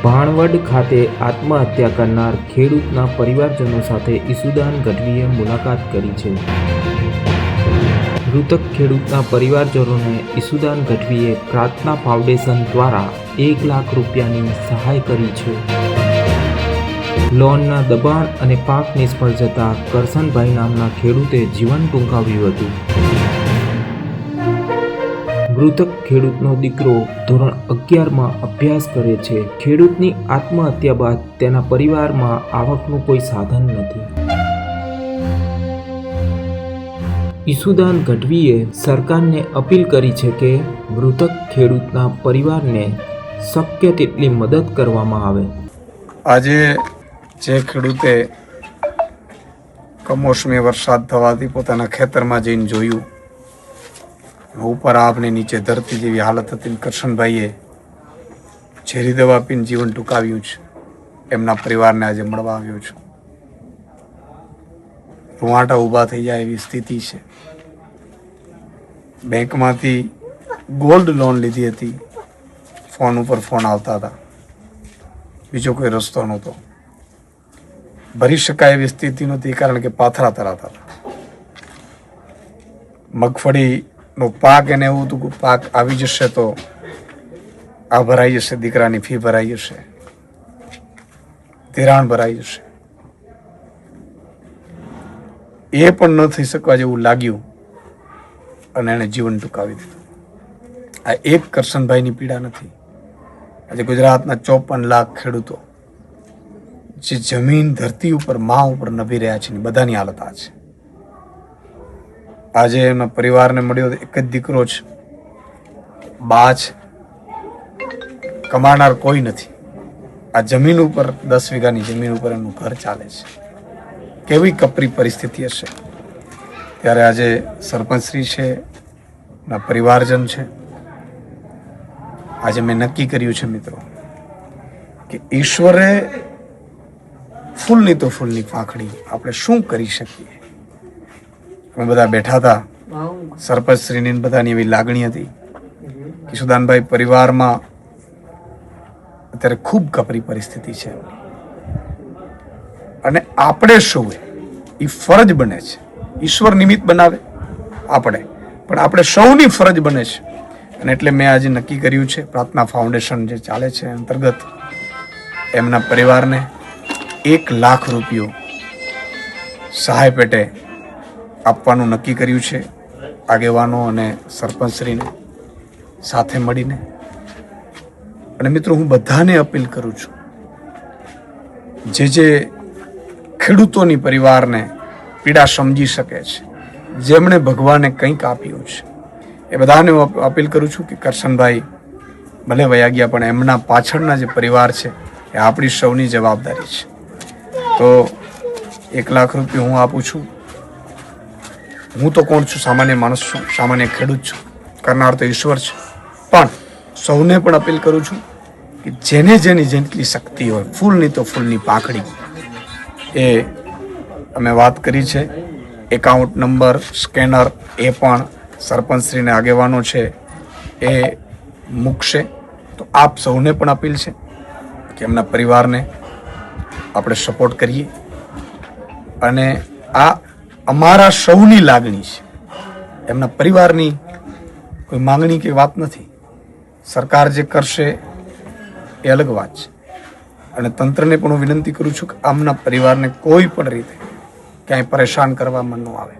ભાણવડ ખાતે આત્મહત્યા કરનાર ખેડૂતના પરિવારજનો સાથે ઈસુદાન ગઢવીએ મુલાકાત કરી છે. મૃતક ખેડૂતના પરિવારજનોને ઈસુદાન ગઢવીએ પ્રાર્થના ફાઉન્ડેશન દ્વારા 1 લાખ રૂપિયાની સહાય કરી છે. લોનના દબાણ અને પાક નિષ્ફળ જતા કરશનભાઈ નામના ખેડૂતે જીવન ટૂંકાવ્યું હતું. મૃતક ખેડૂતનો દીકરો ધોરણ 11માં અભ્યાસ કરે છે. ખેડૂતની આત્મહત્યા બાદ તેના પરિવારમાં આવકનું કોઈ સાધન નથી. ઈસુદાન ગઢવીએ સરકારને અપીલ કરી છે કે મૃતક ખેડૂતના પરિવારને શક્ય તેટલી મદદ કરવામાં આવે. આજે જે ખેડૂતે કમોસમી વરસાદ થવાથી પોતાના ખેતરમાં જઈને જોયું, ઉપર આપને નીચે ધરતી જેવી હાલત હતી, કરશનભાઈએ ઝેરી દવા પીને જીવન ટૂંકાવ્યું છે. એમના પરિવારને આજે મળવા આવ્યો છું. રૂવાટા ઊભા થઈ જાય એવી સ્થિતિ છે. બેંકમાંથી ગોલ્ડ લોન લીધી હતી. ફોન ઉપર ફોન આવતા હતા, બીજો કોઈ રસ્તો નહોતો. ભરી શકાય એવી સ્થિતિ નહોતી, કારણ કે પાથરા તરાતા હતા. મગફળીનો પાક એને એવું હતું કે પાક આવી જશે તો આ ભરાઈ જશે, દીકરાની ફી ભરાઈ જશે, ધિરાણ ભરાઈ જશે. એ પણ ન થઈ શકવા જેવું લાગ્યું અને એને જીવન ટૂંકાવી દીધું. આ એક કરશનભાઈની પીડા નથી. આજે ગુજરાતના 54 લાખ ખેડૂતો જે જમીન ધરતી ઉપર મા ઉપર નભી રહ્યા છે, બધાની હાલત આ છે. આજે એમના પરિવારને મળ્યો એક જ દીકરો છે, બા છે, કમાનાર કોઈ નથી. આ જમીન ઉપર 10 વીઘાની જમીન ઉપર એમનું ઘર ચાલે છે. કેવી કપરી પરિસ્થિતિ હશે. ત્યારે આજે સરપંચશ્રી છે, ના પરિવારજન છે. આજે મેં નક્કી કર્યું છે મિત્રો કે ઈશ્વરે ફૂલની તો ફૂલની પાંખડી, આપણે શું કરી શકીએ. અમે બધા બેઠા હતા, સરપંચશ્રીની બધાની એવી લાગણી હતી. ઈસુદાનભાઈ પરિવારમાં અત્યારે ખૂબ કપરી પરિસ્થિતિ છે અને આપણે શું એ ફરજ બને છે. ઈશ્વર નિમિત્ત બનાવે આપણે, પણ આપણે સૌની ફરજ બને છે. અને એટલે મેં આજે નક્કી કર્યું છે, પ્રાર્થના ફાઉન્ડેશન જે ચાલે છે અંતર્ગત એમના પરિવારને 1 લાખ રૂપિયો સહાય પેટે આપવાનું નક્કી કર્યું છે. આગેવાનો અને સરપંચશ્રીને સાથે મળીને. અને મિત્રો, હું બધાને અપીલ કરું છું, જે ખેડૂતોની પરિવારને પીડા સમજી શકે છે, જેમણે ભગવાને કંઈક આપ્યું છે, એ બધાને અપીલ કરું છું કે કરશનભાઈ ભલે વયા ગયા, પણ એમના પાછળના જે પરિવાર છે એ આપણી સૌની જવાબદારી છે. તો 1 લાખ રૂપિયા હું આપું છું. હું તો કોણ છું? સામાન્ય માણસ છું, સામાન્ય ખેડૂત છું. કરનાર તો ઈશ્વર છે. પણ સૌને પણ અપીલ કરું છું કે જેને જેની જેટલી શક્તિ હોય, ફૂલની તો ફૂલની પાંખડી, એ અમે વાત કરી છે. એકાઉન્ટ નંબર, સ્કેનર એ પણ સરપંચશ્રીને આગેવાનો છે એ મૂકશે. તો આપ સૌને પણ અપીલ છે કે એમના પરિવારને આપણે સપોર્ટ કરીએ. અને આ અમારા સૌની લાગણી છે, એમના પરિવારની કોઈ માંગણી કે વાત નથી. સરકાર જે કરશે એ અલગ વાત છે. અને તંત્રને પણ હું વિનંતી કરું છું કે આમના પરિવારને કોઈ પણ રીતે ક્યાંય પરેશાન કરવામાં ન આવે.